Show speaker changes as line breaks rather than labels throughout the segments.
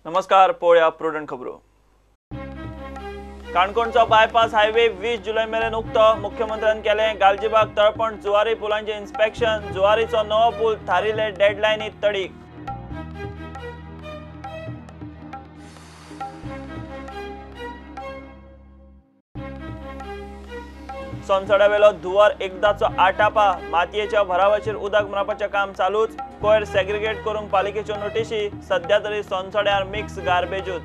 नमस्कार, पळोवया प्रुडंट खबरो। काणकोणचो बायपास हायवे 20 जुलै मेरेन उक्तो। मुख्यमंत्र्यान केले गालजीबाग तळपण जुवारी पुलांचे इन्स्पेक्शन। जुवारीचो नवो पूल थारिल्ले डेडलायनीत तडीक। सोनसड्यावेलो धुवर एकदाचो आटापा। मातयेच्या भरावाचेर उदक मारपाचें काम चालूच। कोयर सेग्रिगेट करूंक पालिकेच्यो नोटीशी। सध्या तरी सोनसड्यार मिक्स गार्बेजूच।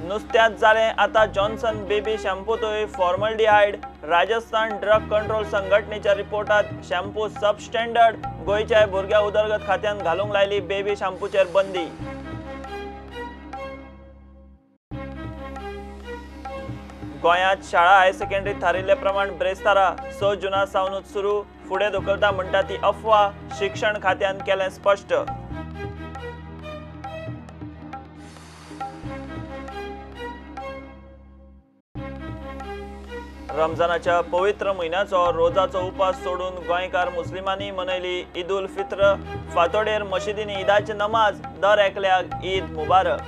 नुस्त्यात जाले आतां जॉन्सन बेबी शॅम्पूतूय फॉर्मल्डिहायड। राजस्थान ड्रग कंट्रोल संघटनेच्या रिपोर्टात शॅम्पू सबस्टँडर्ड। गोंयच्या भुरग्या उदरगत खात्यान घालूंक लायली बेबी शॅम्पूचेर बंदी। गोंयांत शाळा हायर सेकंडरी थारिल्ले प्रमाण ब्रेस्तारा 6 जूना सावनूच सुरू। फुडें धुकलता म्हणटा ती अफवा। शिक्षण खात्यान केलें स्पश्ट। रमजानाच्या पवित्र म्हयन्याचो रोजाचो उपास सोडून गोंयकार मुस्लिमांनी मनयली ईद उल फित्र। फातोडेर मशिदींनी ईदाची नमाज। दर एकल्याक ईद मुबारक।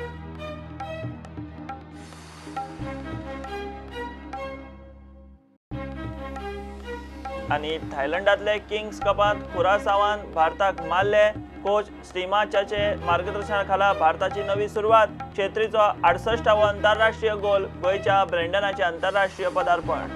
आनी थायलंडातले किंग्स कपांत खुरासावान भारताक मारले। कोच स्टीमाचाचे मार्गदर्शनाखाला भारताची नवी सुरवात। छेत्रीचो 68वो आंतरराष्ट्रीय गोल। गोंयच्या ब्रँडनाचे आंतरराष्ट्रीय पदार्पण।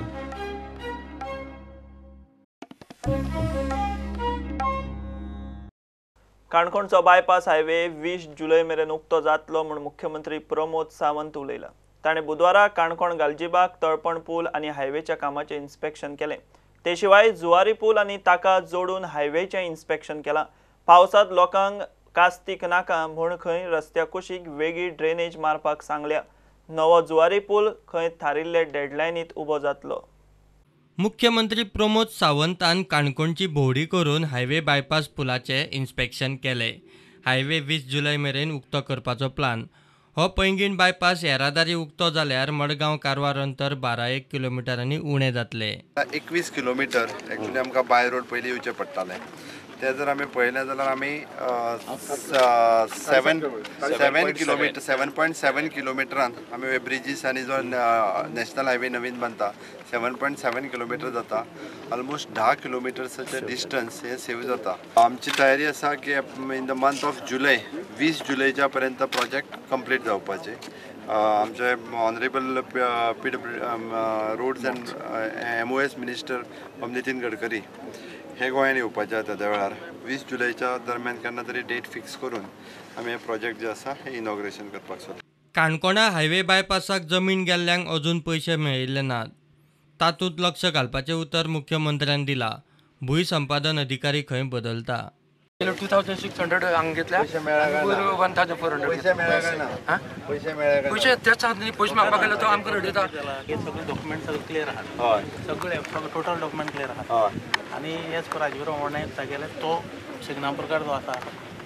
काणकोणचो बायपास हायवे 20 जुलै मेरेन उक्तो जातलो म्हूण मुख्यमंत्री प्रमोद सावंत उलयला। ताणें बुधवारा काणकोण गालजीबाग तळपण पूल आनी हायवेच्या कामाचें इन्स्पेक्शन केलें। ते शिवाय जुवारी पूल आनी ताका जोडून हायवेचें इन्स्पेक्शन केलां। पावसांत लोकांक कास्तीक नाका म्हूण खंय रस्त्या कुशीक वेगळी ड्रेनेज मारपाक सांगल्या। नवो जुवारी पूल खंय थारिल्ले डेडलायनीत उबो जातलो।
मुख्यमंत्री प्रमोद सावंतान काणकोणची भोंवडी करून हायवे बायपास पुलाचें इन्स्पेक्शन केलें। हायवे 20 जुलै मेरेन उक्तो करपाचो प्लान। हो पैंगीण बायपास येरादारी उक्तो जाल्यार मडगांव कारवार अंतर 12 किलोमिटरांनी उणें जातलें।
21 किलोमिटर एक्चुअली आमकां बाय रोड पयलीं येवचें पडटालें। ते जर आमी पळयलें जाल्यार आमी 7.7 किलोमिटरान आमी ब्रिजीस आनी जो नॅशनल हायवे नवीन बांदता 7.7 किलोमिटर जाता। ऑलमोस्ट 10 किलोमिटर्साचें डिस्टन्स हे सेव जाता। आमची तयारी आसा की in the month of July 20 जुलैच्या पर्यंत प्रोजेक्ट कंप्लीट जावपाचे। आमचे honourable roads and MOS minister Nitin Gadkari हे गोंयांत येवपाचे त्या वेळार 20 जुलैच्या दरम्यान केन्ना तरी डेट फिक्स करून आमी हे प्रोजेक्ट जे आसा हे इनॉग्रेशन करपाक सोदता।
काणकोणा हायवे बायपासाक जमीन गेल्ल्यांक अजून पयशे मेळिल्ले नात। तातूंत लक्ष घालपाचें उतर मुख्यमंत्र्यान दिलां। भूंय संपादन अधिकारी खंय बदलता।
2600 हांगा घेतल्या 1400 पैसे त्याच पैसे मागपाक गेलो तो आमकां रडयता।
सगळे डॉक्युमेंट सगळे क्लियर आहात। सगळे टोटल डॉक्युमेंट क्लियर आहात। आनी हेच राजवीर ओवरनायक गेले तो सिग्नापूरकार जो आसा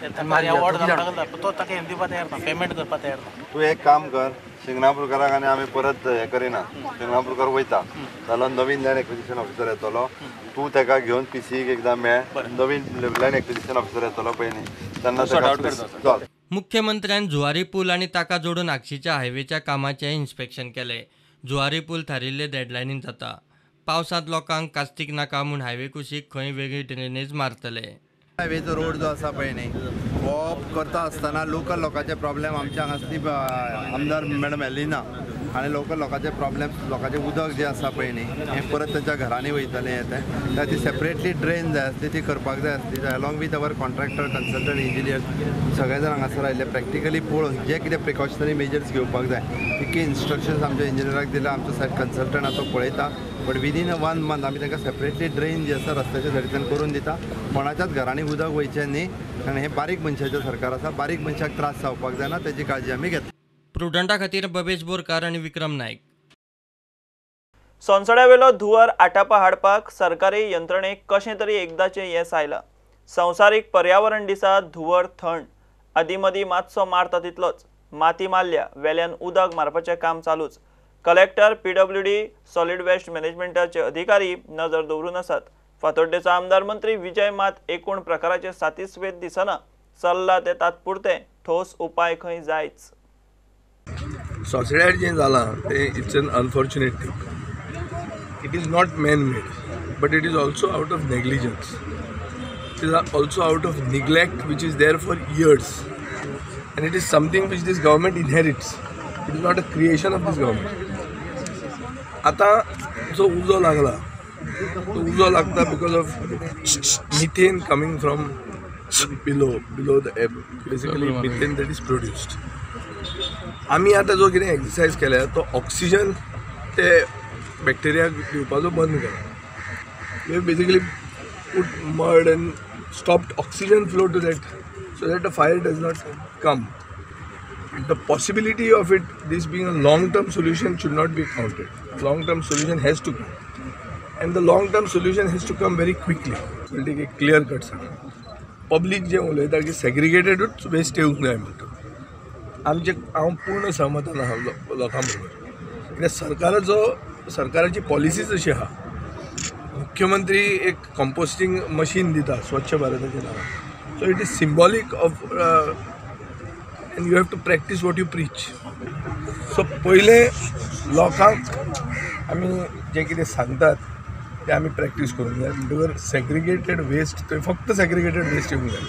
तो ताका हें दिवपाक तयार ना, पेमेंट करपाक तयार ना।
तूं एक काम कर, सिग्नापूरकाराक आनी आमी परत हें करिना। सिग्नापूरकार वयता जाल्यार नवीन लँड एक्विजिशन ऑफिसर येतलो। तूं ताका घेवन PCक एकदां मेळ। नवीन लँड एक्विजिशन ऑफिसर येतलो पयलीं तेन्ना ताका
मुख्यमंत्र्यान जुवारी पूल आनी ताका जोडून आगशीच्या हायवेच्या कामाचें इन्स्पेक्शन केलें। जुवारी पूल थारिल्ले डेडलायनीन जाता। पावसांत लोकांक कास्तीक नाका म्हूण हायवे कुशीक खंय वेगळी ड्रेनेज मारतले।
हायवेचो रोड जो आसा पळय न्ही हो करता आसतना लोकल लोकांचे प्रॉब्लेम आमच्या हांगासली आमदार मॅडम एलिना आनी लोकल लोकांचे प्रॉब्लेम लोकांचें उदक जें आसा पळय न्ही हें परत तेंच्या घरांनी वयतलें येतें त्या ती सेपरेटली ड्रेन जाय आसली ती करपाक जाय आसली। Along with our contractor consultant engineer सगळे जाण हांगासर आयिल्ले प्रॅक्टिकली पळोवन जे कितें प्रिकॉशनरी मेजर्स घेवपाक जाय तितकी इन्स्ट्रक्शन्स आमच्या इंजिनियराक दिल्या। आमचो सायड कन्सल्टंट आसा तो पळयता बट विदीन 1 मंथ आमी तांकां सेपरेटली ड्रेन जी आसा रस्त्याच्या धडीतल्यान करून दिता। कोणाच्याच घरांनी उदक वयचें न्ही आनी हें बारीक मनशाचें सरकार आसा। बारीक मनशाक त्रास जावपाक जायना तेजी काळजी आमी घेता।
प्रुडंटा खातीर बबेश बोरकार आनी विक्रम नायक।
सोनसड्यावेलो धुवर आटापा हाडपाक सरकारी यंत्रणेक कशें तरी एकदाचें येस आयलां। संवसारीक पर्यावरण दिसा धुवर थंड। अदीमदीं मातसो मारता तितलोच। माती मारल्या वेल्यान उदक मारपाचें काम चालूच। कलेक्टर PWD सॉलिड वेस्ट मॅनेजमेंटाचे अधिकारी नजर दवरून आसात। फातोड्डेचो आमदार मंत्री विजय मात एकूण प्रकाराचे सातिस्वेद दिसना चल्ला ते तात्पुरते ठोस उपाय खंय जायच.
सॉसिडायड जें जालां तें it's an unfortunate thing. It is not man made but it is also out of negligence. It is also out of neglect which is there for years and it is something which this government inherits. It is not a creation of this government. आता जो उजो लागला तो उजो लागता because of methane coming from below the air. Basically methane that is produced. आमी आता जो कितें एक्सरसाइज केल्या तो ऑक्सिजन ते बॅक्टेरियाक दिवपाचो बंद केला. We have basically put mud and stopped oxygen flow to that so that the fire does not come. The possibility of this being a long-term solution should not be counted. Long-term solution has to come, and the long-term solution has to come very quickly. We'll take a clear cut sir. Public जे उलयता की segregated waste येवंक जाय म्हणटा. आमचे हांव पूर्ण सहमतान आहा लोकां बरोबर. कित्याक सरकाराची पॉलिसीज अशी आहा. मुख्यमंत्री एक कंपोस्टिंग मशीन दिता स्वच्छ भारताच्या नांवान. So it is symbolic of and you have to practice what you preach. So पहिले लोकांक आमी जे कितें सांगतात ते आमी प्रॅक्टीस करूंक जाय. म्हणटकर सेग्रिगेटेड वेस्ट थंय फक्त सेग्रिगेटेड वेस्ट येवंक जाय.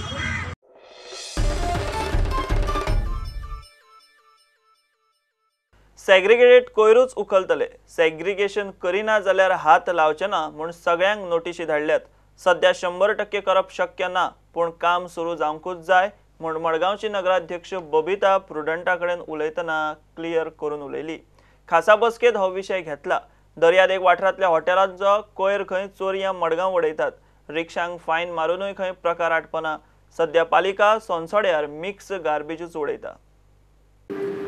सेग्रिगेटेड कोयरूच उखलतले. सेग्रिगेशन करिना जाल्यार हात लावचे ना म्हूण सगळ्यांक नोटीशी धाडल्यात. सध्या 100% करप शक्य ना पूण काम सुरू जावंकूच जाय म्हूण मडगांवची नगराध्यक्ष बबिता प्रुडंटा कडेन उलयतना क्लियर करून उलयली. खासा बसकेंत हो विशय घेतला. दर्यादेग वाठारांतल्या हॉटेलांचो कोयर खंय चोरयां मडगांव उडयतात. रिक्षांक फायन मारूनय खंय प्रकार आटपना. सध्या पालिका सोनसोड्यार मिक्स गार्बेजूच उडयता.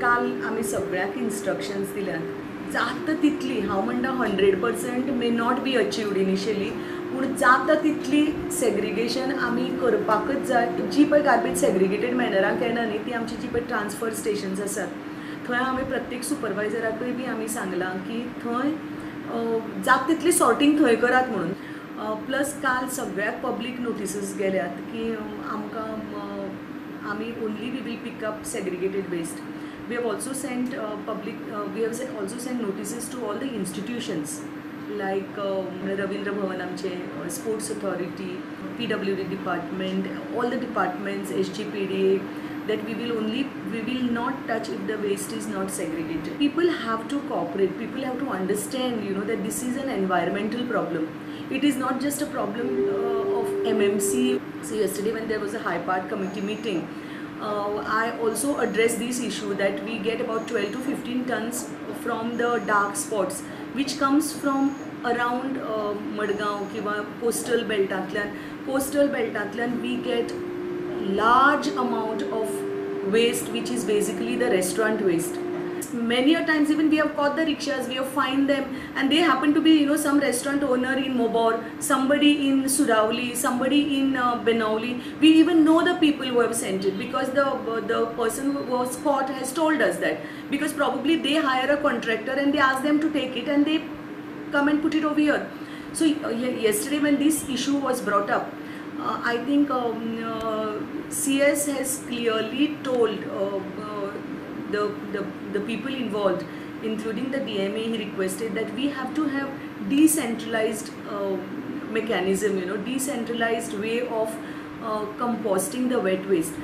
काल आमी सगळ्याक इन्स्ट्रक्शन्स दिल्यात. जाता तितली हांव म्हणटा 100% मे नॉट बी अचीवड इनिशियली पूण जाता तितली सेग्रिगेशन आमी करपाकच जाय. जी पळय गार्बेज सेग्रिगेटेड मॅनराक येना न्ही ती आमची जी पळय ट्रान्सफर स्टेशन्स आसात थंय आमी प्रत्येक सुपरवायझराकूय बी आमी सांगलां की थंय जाता तितली सॉर्टिंग थंय करात म्हणून. प्लस काल सगळ्याक पब्लीक नोटिसीस गेल्यात की आमकां आमी only we will pick up segregated waste. We have also sent also sent notices to all the institutions like Ravindra Bhavan amche, Sports Authority, PWD department, all the departments, SGPDA, that we will not touch if the waste is not segregated. People have to cooperate. People have to understand, that this is an environmental problem. It is not just a problem of MMC. So yesterday when there was a High Part committee meeting, I also addressed this issue that we get about 12 to 15 tons from the dark spots which comes from around Madgaon kiva coastal beltatlan we get large amount of waste which is basically the restaurant waste. Many a times even we have caught the rickshaws, we have fined them, and they happen to be some restaurant owner in Mobor, somebody in Suravli, somebody in Benauli. We even know the people who have sent it because the person who was caught has told us that, because probably they hire a contractor and they ask them to take it and they come and put it over here. So yesterday when this issue was brought up, I think CS has clearly told the people involved, including the DMA, he requested that we have to have decentralized mechanism, decentralized way of composting the wet waste.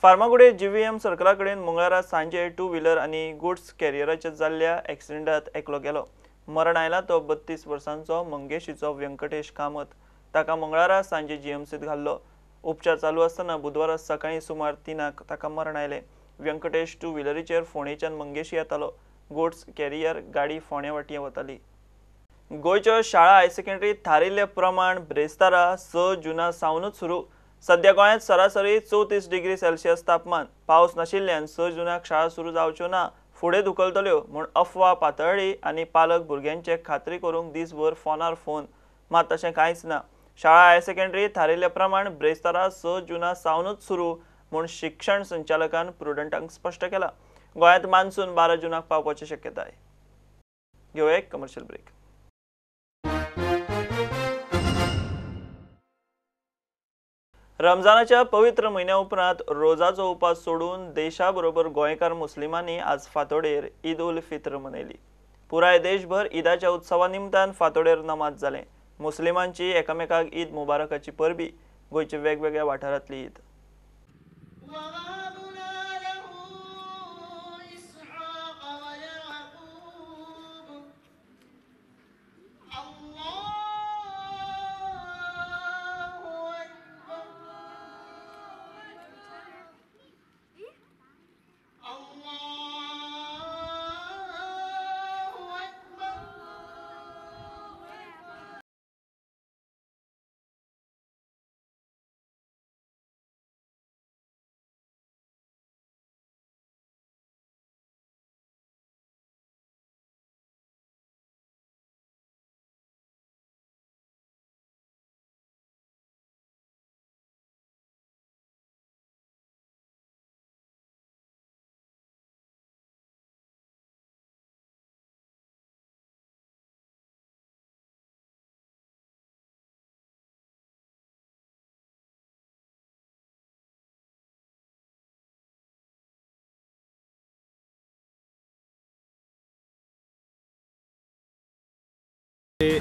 फार्मागुडे GVM सर्कला कडेन मंगळारा सांजे 2 wheeler आनी goods कॅरियराच्या जाल्ल्या एक्सिडेंटात एकलो गेलो. मरण आयला तो 32 वर्सांचो मंगेशीचो व्यंकटेश कामत. ताका मंगळारा सांजे GMCत घाल्लो. उपचार चालू आसतना बुधवारा सकाळी सुमार 3 ताका मरण आयले. व्यंकटेश 2 व्हीलरीचेर फोंडेच्यान मंगेशी येतालो. गुड्स कॅरियर गाडी फोंड्या वाटये वताली. गोंयच्यो शाळा हायर सेकंडरीत थारिल्ले प्रमाण ब्रेस्तारा 6 जूना सावनूच सुरू. सध्या गोंयांत सरासरी 34 डिग्री सेल्सियस तापमान. पावस नाशिल्ल्यान 6 जूनाक शाळा सुरू जावच्यो ना. फुडें धुकलतल्यो म्हूण अफवा पातळ्ळी आनी पालक भुरग्यांचे खात्री करूंक दिसभर फोनार फोन. मात तशें कांयच ना. शाळा हायर सेकंडरीत थारिल्ले प्रमाण ब्रेस्तारा 6 जूना सावनूच सुरू म्हूण शिक्षण संचालकान प्रुडंटांक स्पश्ट केला. गोंयांत मान्सून 12 जूनाक पावपाची शक्यताय. घेऊया एक कमर्शियल ब्रेक. रमजानाच्या पवित्र महिन्या उपरांत रोजाचो उपास सोडून देशाबरोबर गोंयकार मुस्लिमांनी आज फातोडेर ईद उल फित्र मनयली. पुराय देशभर ईदाच्या उत्सवा निमतान फातोडेर नमाज जालें. मुस्लिमांची एकामेकाक ईद मुबारकाची परबी गोंयच्या वेगवेगळ्या वाठारांतली ईद.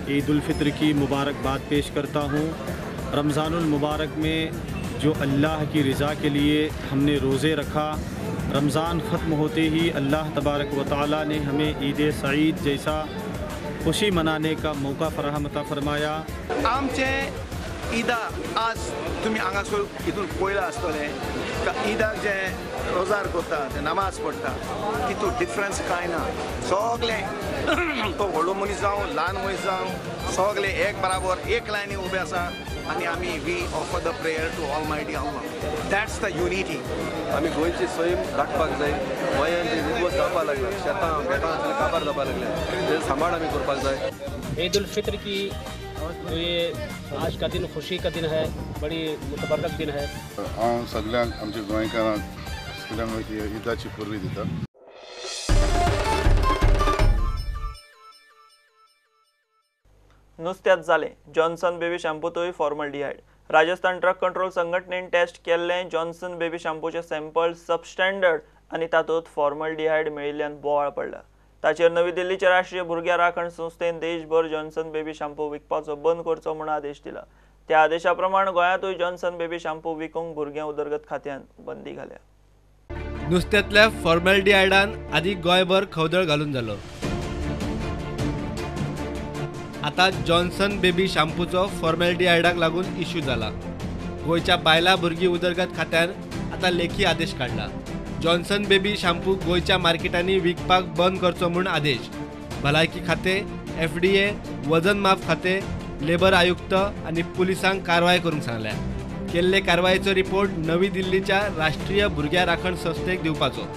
ईद उल फित्र की मुबारकबाद पेश करता हूँ। रमज़ानुल मुबारक में जो अल्लाह की रज़ा के लिए हमने रोज़े रखा, रमज़ान ख़त्म होते ही अल्लाह तबारक व तआला ने हमें ईद सईद जैसा खुशी मनाने का मौका फराहम अता फरमाया.
आमचे ईदा आज तुम्ही हांगासर हितून पळयलां आसतलें ईदाक जे रोजार करता ते नमाज पडटा तितून डिफरन्स कांय ना. सगळे तो व्हडलो मनीस जावं ल्हान मनीस जावं सगळे एक बराबर एक लायनी उबे आसा आनी आमी we offer the prayer to almighty Allah. That's the unity.
आमी गोंयची सैम राखपाक जाय. गोंयांत जे विगत जावपाक लागला शेतां बेतां काबार जावपाक लागले ते सांबाळ आमी करपाक जाय.
ईद उल फित्र की जो ये आज का दिन खुशी का दिन है, बड़ी मुतबरक दिन है.
हांव सगळ्यांक आमच्या गोंयकारांक सगळ्यांक ईदाची परबी दिता.
नुस्त्यात जालें जॉन्सन बेबी शॅम्पूतूय फॉर्मल्डिहायड. राजस्थान ड्रग कंट्रोल संघटनेन टेस्ट केल्लें जॉन्सन बेबी शॅम्पूचे सॅम्पल सबस्टँडर्ड आनी तातूंत फॉर्मल्डिहायड मेळिल्ल्यान बोवाळ पडला. ताचेर नवी दिल्लीचे राष्ट्रीय भुरग्यां राखण संस्थेन देशभर जॉन्सन बेबी शॅम्पू विकपाचो बंद करचो म्हूण आदेश दिला. त्या आदेशा प्रमाण गोंयांतूय जॉन्सन बेबी शॅम्पू विकूंक भुरग्यां उदरगत खात्यान बंदी घाल्या.
नुस्त्यातल्या फॉर्मल्डिहायडान आदी गोंयभर खवदळ घालून जालो. आता जॉन्सन बेबी शॅम्पूचो फॉर्मल्डिहायडाक लागून इश्यू जाला. गोंयच्या बायलां भुरगीं उदरगत खात्यान आता लेखी आदेश काढला. जॉन्सन बेबी शॅम्पू गोंयच्या मार्केटांनी विकपाक बंद करचो म्हूण आदेश. भलायकी खातें, FDA, वजन माप खातें, लेबर आयुक्त आनी पुलिसांक कारवाय करूंक सांगल्या. केल्ले कारवायेचो रिपोर्ट नवी दिल्लीच्या राष्ट्रीय भुरग्यां राखण संस्थेक दिवपाचो.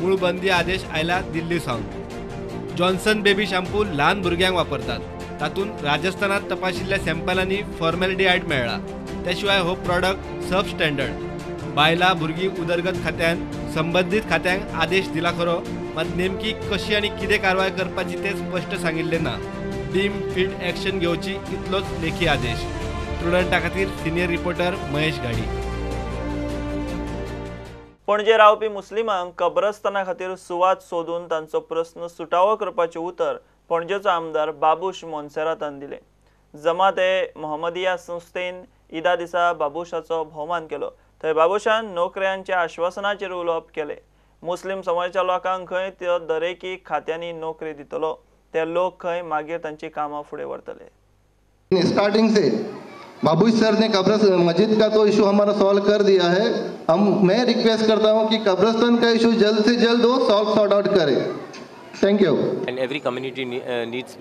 मूळ बंदी आदेश आयला दिल्ली सावन. जॉन्सन बेबी शॅम्पू ल्हान भुरग्यांक वापरतात. तातूंत राजस्थानात तपाशिल्ल्या सॅम्पलांनी फॉर्मल्डिहायड मेळ्ळा. त्या शिवाय हो प्रॉडक्ट सब स्टँडर्ड. बायलां भुरगीं उदरगत खात्यान संबंधीत खात्यांक आदेश दिला खरो, मात नेमकी कशी आनी कितें कारवाय करपाची तें स्पश्ट सांगिल्लें ना. डीम फील्ड एक्शन घेवची इतलोच लेखी आदेश. स्टुडंटा खातीर सिनियर रिपोर्टर महेश गाडी.
पणजे रावपी मुस्लिमांक कब्रस्ताना खातीर सुवात सोदून तांचो प्रस्न सुटावो करपाचें उतर पणजेचो आमदार बाबूश मोन्सेरातान दिलें. जमाते मोहम्मदिया संस्थेन ईदा दिसा बाबूशाचो भोवमान केलो. थंय बाबूशान नोकऱ्यांच्या आश्वासनाचेर उलोवप केलें. मुस्लिम समाजाच्या लोकांक खंय त्यो दरेकी खात्यांनी नोकरी दितलो. ते लोक खंय मागीर तांची कामां फुडें व्हरतले.
स्टार्टिंग से बाबूश सर ने कब्रिस्तान मस्जिद का तो इशू हमारा सॉल्व कर दिया है. मैं रिक्वेस्ट करता हूँ कि कब्रिस्तान का इशू जल्द से जल्द वो सॉर्ट आउट करे. Thank you.
And every community needs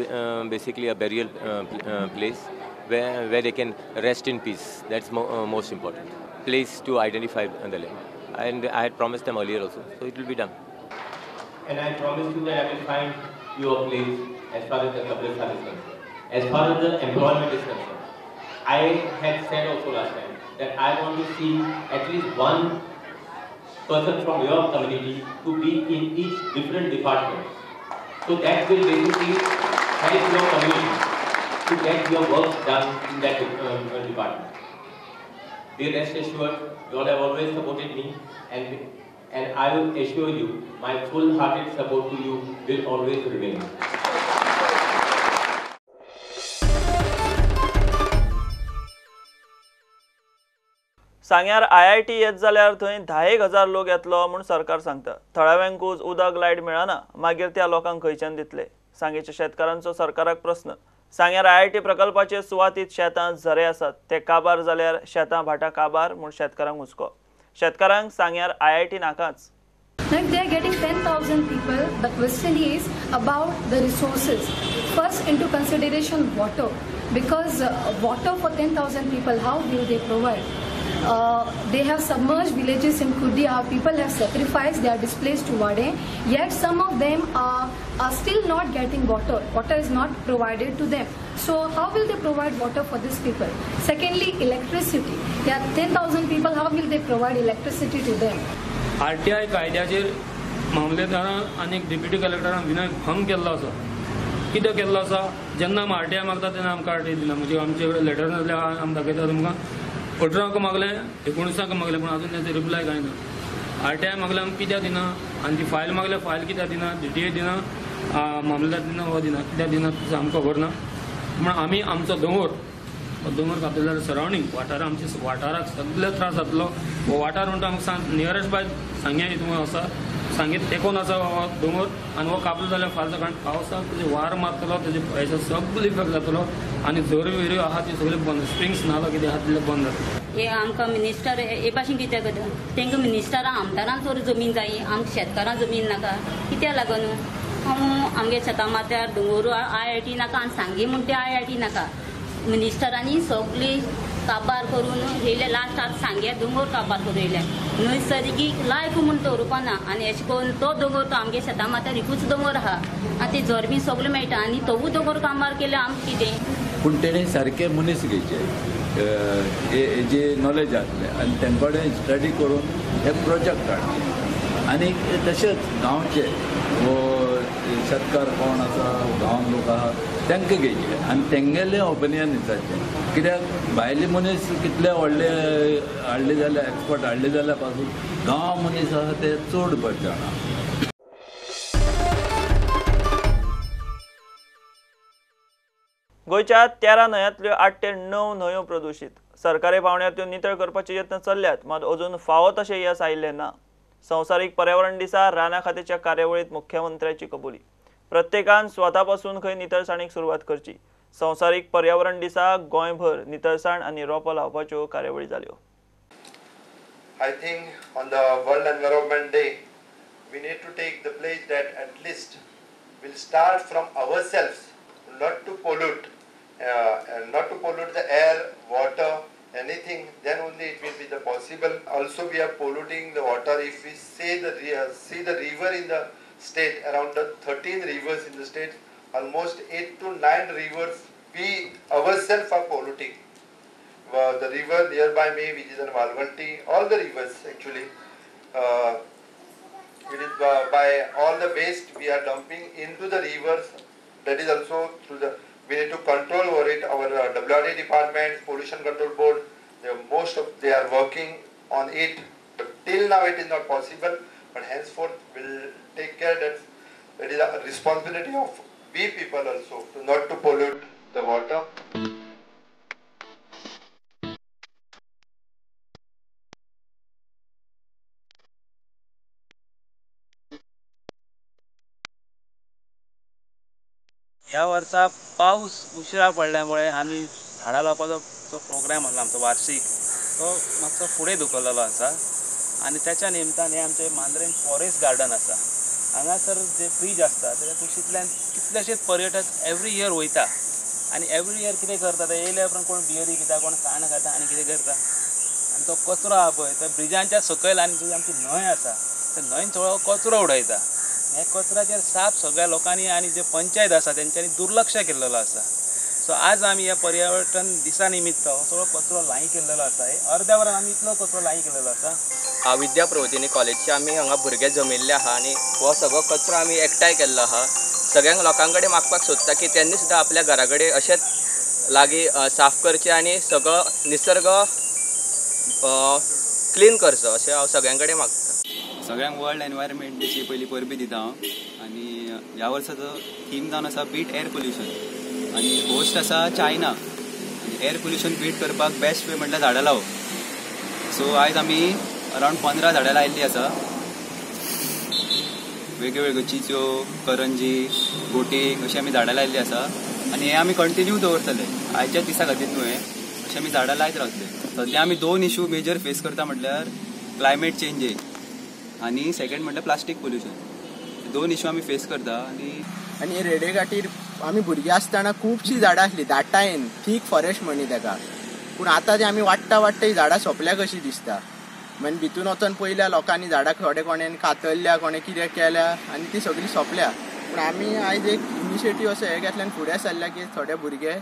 basically a burial place where they can rest in peace. That's most important. Place to identify the land. And I had promised them earlier also, so it will be done.
And I promised you that I will find you a place as far as the Qabristan is concerned. As far as the employment is concerned, I had said also last time that I want to see at least one person from your community to be in each different department. So that will basically help your community to get your work done in that department. Be rest assured, you all have always supported me, and I will assure you, my full-hearted support to you will always remain.
सांग्यार IIT येत जाल्यार थंय 10,000 लोक येतलो म्हूण सरकार सांगता. थळाव्यांकूच उदक लायट मेळना, मागीर त्या लोकांक खंयच्यान दितले? सांगेच्या शेतकारांचो सरकाराक प्रस्न. सांग्यार IIT प्रकल्पाचे सुवातीत शेतां झरे आसात, ते काबार जाल्यार शेतां भाटां काबार म्हूण शेतकारांक हुस्को. शेतकारांक सांग्यार IIT नाकाच.
Now, if they are getting 10,000 people, the question is about the resources. First, into consideration water, because water for 10,000 people, how will they provide? They have submerged villages in Kudia. People have sacrificed. They are displaced to Wade. Yet some of them are still not getting water. Water is not provided to them. So how will they provide water for these people? Secondly, electricity. There are 10,000 people. How will they provide electricity to them?
RTI कायद्याचेर मामलेदारान आनी deputy कलेक्टरान Vinay भंग केल्लो आसा. कितें केल्लो आसा? जेन्ना आमी RTI मागता तेन्ना आमकां RTI दिना. म्हणजे आमचे कडेन लेटर नासल्यार आमी दाखयता तुमकां 18क मागलें, 19क मागलें, पूण अजून ताचें रिप्लाय कांय ना. RTI मागलें आमकां कित्याक दिना, आनी ती फायल मागल्यार फायल कित्याक दिना, DTA दिना, मामलेदार दिना, हो दिना, कित्याक दिना तें आमकां खबर ना. म्हण आमी आमचो दोंगर घातलो जाल्यार सरावंडींग वाठारा आमचे वाठाराक सगळे त्रास जातलो. हो वाठार म्हणटा आमकां नियरेस्ट बाय सांग्या हितून आसा, सांगेत तेकोन आसा हो दोंगर, आनी हो कापलो जाल्यार फाल्यां सकाळी पावसाक तेजे वार मारतलो, तेजे हेचो सगळो इफेक्ट जातलो, आनी झऱ्यो वेऱ्यो आहा ती सगळे बंद, स्प्रिंग्स नालो कितें आहा तितले बंद जातले.
हे आमकां मिनिस्टर हे भाशेन कित्याक करता? तांकां मिनिस्टरां आमदारांक चोर जमीन जायी, आमकां शेतकारांक जमीन नाका, कित्याक लागून? आमगे शेतां माथ्यार दोंगर IIT नाका आनी सांगी म्हूण ते IIT नाका. मिनिस्टरांनी सगळी काबार करून येयले, लास्ट आतां सांग्या दोंगर काबार करून येयले. नैसर्गीक लायफ म्हूण दवरुपा ना, आनी अशें करून तो दोंगर तो आमगे शेतां माथ्यार एकूच दोंगर आहा, आनी ते झर बी सगळें मेळटा, आनी तोवूय दोंगर काबार केले आमकां कितें?
पूण तेणें सारके मनीस घेवचे, जे नॉलेज आसले, आनी तेंचे कडेन स्टडी करून हे प्रोजेक्ट हाडचे. आनी तशेंच गांवचे शेतकार कोण आसा, गांवांत लोक आहा, तांकां घेवचे आनी तेंगेलें ओपिनियन विचारचें. कित्याक भायले मनीस कितले व्हडले हाडले जाल्यार, एक्सपर्ट हाडले जाल्यार पासून गांव मनीस आसा ते चड बरें जाणा.
गोंयच्या 13 न्हंयांतल्यो 8 ते 9 न्हंयो प्रदूषित. सरकारी पावंड्यार नितळ करपाचे यत्न चल्ल्यात, मात अजून फावो तशें येस आयिल्लें ना. संवसारीक पर्यावरण दिसा राना खात्याच्या कार्यावळीत मुख्यमंत्र्याची कबुली. प्रत्येकान स्वतापासून खंय नितळसाणीक सुरवात करची. संवसारीक पर्यावरण दिसा गोंयभर नितळसाण आनी रोपां लावपाच्यो कार्यावळी जाल्यो.
I think on the World Environment Day, we need to take the pledge that at least we'll start from ourselves, not to pollute the air, water, anything. Then only it will be the possible. Also, we are polluting the water. If we see the river in the state, around the 13 rivers in the state, almost 8 to 9 rivers we ourselves are polluting. The river nearby me, which is in Valvanti, all the rivers actually, it is by all the waste we are dumping into the rivers. That is also through the, we need to control over it. Our WRD department, Pollution Control Board, they are working on it. But till now it is not possible. But henceforth we'll take care that it is a responsibility of we people also to not to pollute the water.
ह्या वर्सा पाऊस उशिरा पडल्यामुळे आम्ही झाडां लावपाचो जो programme आसा आमचो वार्षिक तो मातसो फुडें धुकललेलो आसा आनी त्याच्या निमतान हे आमचे मांद्रेम फॉरेस्ट गार्डन आसा. हांगासर जे ब्रीज आसता तेच्या कुशींतल्यान कितलेशेच पर्यटक एवरी इयर वयता आनी एवरी इयर कितें करता ते येयल्या उपरांत कोण बियरी घेता, कोण काण खाता आनी कितें करता आनी तो कचरो आहा पळय तो ब्रिजांच्या सकयल आनी जी आमची न्हंय आसा त्या न्हंयेन सगळो कचरो उडयता. हे कचऱ्याचेर साप सगळ्या लोकांनी आनी जे पंचायत आसा तेंच्यांनी दुर्लक्ष केल्लेलो आसा. सो आज आमी ह्या पर्यावरण दिसा निमित्त हो सगळो कचरो लाई केल्लेलो आसा. अर्द्या वरान आमी इतलो कचरो लाई केल्लेलो आसा.
विद्या प्रबोधिनी कॉलेजचे आमी हांगा भुरगे जमिल्ले आहा आनी हो सगळो कचरो आमी एकठांय केल्लो आहा. सगळ्यांक लोकां कडेन मागपाक सोदता की त्यांनी सुद्दां आपल्या घरा कडेन अशेंच लागीं साफ करचें आनी सगळो निसर्ग क्लीन करचो अशें हांव सगळ्यां कडेन मागता.
सगळ्यांक वर्ल्ड एनवायरमेंट डेची पयलीं परबी दिता हांव. आनी ह्या वर्साचो थीम जावन आसा बीट एअर पोल्युशन आनी होस्ट आसा चायना. आनी एअर पोल्युशन बीट करपाक बेस्ट वे म्हणल्यार झाडां लावप. सो आयज आमी अरावंड 15 झाडां लायिल्लीं आसा. वेगळ्यो वेगळ्यो चिंच्यो, करंजी, बोटीक अशी आमी झाडां लायिल्लीं आसा. आनी हे आमी कंटिन्यू दवरतले. आयच्या दिसा खातीर न्हू हे अशें आमी झाडां लायत रावतले. सद्या आमी 2 इशू मेजर फेस करता म्हटल्यार क्लायमेट चेंज आनी सेकंड म्हटल्यार प्लास्टीक पोल्युशन. 2 इशू आमी फेस करता.
आनी रेडे खातीर आमी भुरगीं आसतना खुबशीं झाडां आसलीं दाटायेन थीक फॉरेस्ट म्हणनी ताका. पूण आतां जे आमी वाडटा ही झाडां सोंपल्या कशी दिसता. मागीर भितून वचोन पयल्या लोकांनी झाडां थोडे कोणें कातरल्या कोणें कितें केल्या आनी ती सगळीं सोंपल्या. पूण आमी आयज एक इनिशिएटीव असो हे घेतल्यान फुडें सरल्या की थोडे भुरगे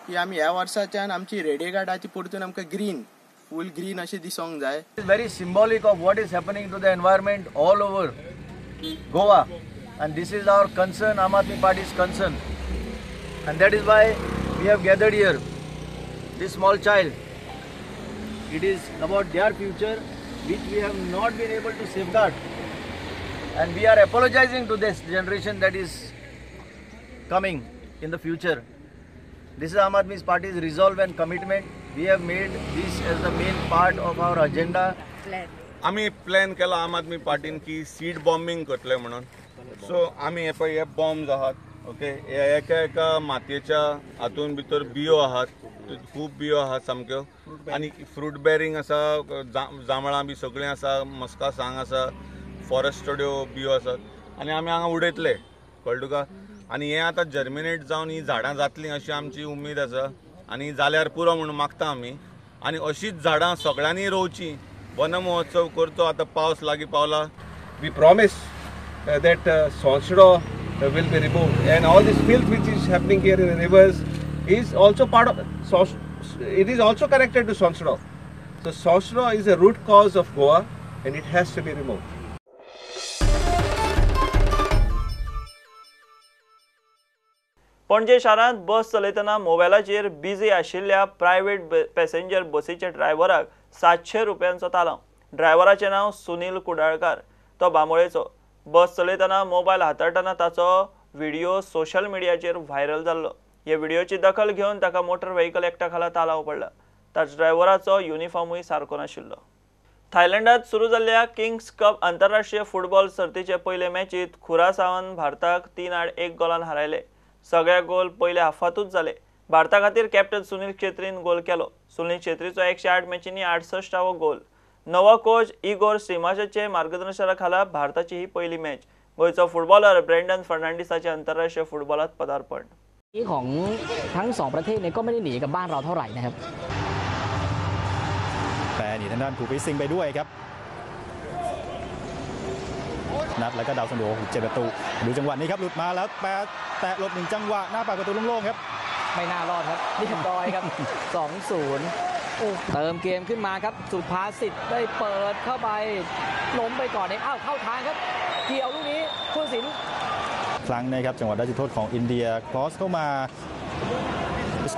की आमी ह्या वर्साच्यान आमची रेडे गार्डाची परतून आमकां ग्रीन फूल ग्रीन अशें दिसोंक जाय.
Very symbolic of what is happening to the environment all over Goa, and this is our concern, Aam Aadmi Party's concern, and that is why we have gathered here. This small child, it is about their future which we have not been able to safeguard, and we are apologizing to this generation that is coming in the future. This is Aam Aadmi Party's resolve and commitment. We have made this as the main part of our agenda.
आमी plan केला आम आदमी पार्टीन की seed bombing करतले म्हणून. So आमी हे bombs आहात, okay, एका मातयेच्या हातून भितर बियो आहात, खूब बियो आहात सामक्यो. आनी फ्रूट बेरिंग आसा, जांबळां बी सगळीं आसा, मस्का सांग आसा, फॉरेस्टड्यो बियो आसात आनी आमी हांगा उडयतले, कळ्ळें तुका. आनी हे आतां जर्मिनेट जावन ही झाडां जातलीं अशी आमची उमेद आसा. आनी जाल्यार पुरो म्हणून मागता आमी. आनी अशीच झाडां सगळ्यांनी रोवची. वन महोत्सव करचो. आतां पावस लागीं पावला.
We promise that Solstro will be removed, and all this filth which is happening here in the rivers is also part of it is also connected to Solstro. So Solstro is a root cause of Goa and it has to be removed.
पणजे शारांत बस चलयतना मोबायलाचेर busy आशिल्ल्या private passenger बसीच्या ड्रायव्हराक 700 रुपयांचो तालांव. ड्रायव्हराचें नांव सुनील कुडाळकार. तो बांबोळेचो. बस चलयतना mobile हाताळटना ताचो व्हिडिओ सोशल मिडियाचेर व्हायरल जाल्लो. हे व्हिडिओची दखल घेवन ताका मोटर व्हेकल एक्टा खाला तालांव पडला. ताच्या ड्रायव्हराचो युनिफॉर्मूय सारको नाशिल्लो. थायलंडात सुरू जाल्ल्या किंग्स कप आंतरराष्ट्रीय फुटबॉल सर्तीचे पयले मॅचीत खुरासावान भारताक 3-1 गोलान हारयले. सगळे गोल पयल्या हाफातूच जाले. भारता खातीर कॅप्टन सुनील छेत्रीन गोल केलो. सुनील छेत्रीचो 108 मॅचींनी 68वो गोल. नवो कोच इगोर स्टिमाचाचे मार्गदर्शना खाला भारताची ही पहिली मॅच. गोंयचो फुटबॉलर ब्रेंडन फर्नांडिसाचे आंतरराष्ट्रीय फुटबॉलात पदार्पण.
ของทั้ง2ประเทศเนี่ยก็ไม่ได้หนีกับบ้านเราเท่าไหร่นะครับแต่หนีทางด้านครูปิซิงไปด้วยครับนัดแล้วก็ดาวซันโดเจ็บประตูดูจังหวะนี้ครับหลุดมาแล้วแตะหลบ1จังหวะหน้าปากประตูโล่งๆครับไม่น่ารอดครับเรียบร้อยครับ 2-0 เติมเกมขึ้นมาครับสุภาษิตได้เปิดเข้าไปล้มไปก่อนเองเข้าทางครับเกี่ยวลูกนี้ผู้ตัดสินครั้งนะครับจังหวะได้จุดโทษของอินเดียครอสเข้ามา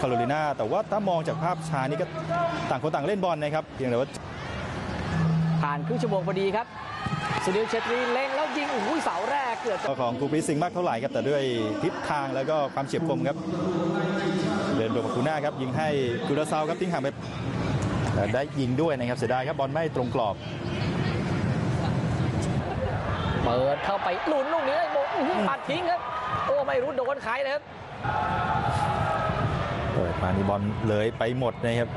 คาโรไลนาแต่ว่าถ้ามองจากภาพช้านี่ก็ต่างคนต่างเล่นบอลนะครับเพียงแต่ว่าผ่านครึ่งชั่วโมงพอดีครับสุนิลเชตรีเล็งแล้วยิงเสาแรกเกือบของกูปิซิงมากเท่าไหร่ครับแต่ด้วยทิศทางแล้วก็ความเฉียบคมครับเดินโดนมาคูน่าครับยิงให้กุราซาวครับทิ้งห่างไปได้ยิงด้วยนะครับเสียดายครับบอลไม่ตรงกรอบเปิดเข้าไปหลุนลูกนี้ปัดทิ้งครับไม่รู้โดนใครนะครับเปิดมานี่บอลเลยไปหมดนะครับ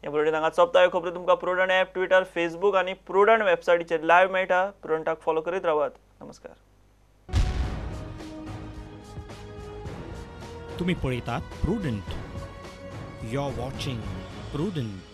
या बुलेटिन हांगा सोंपता. ह्यो खबरो तुमकां प्रुडंट ॲप, ट्विटर, फेसबूक आनी प्रुडंट वेबसायटीचेर लायव्ह मेळटा. प्रुडंटाक फॉलो करीत रावात. नमस्कार.
तुम्ही पळयतात Prudent. You are watching prudent.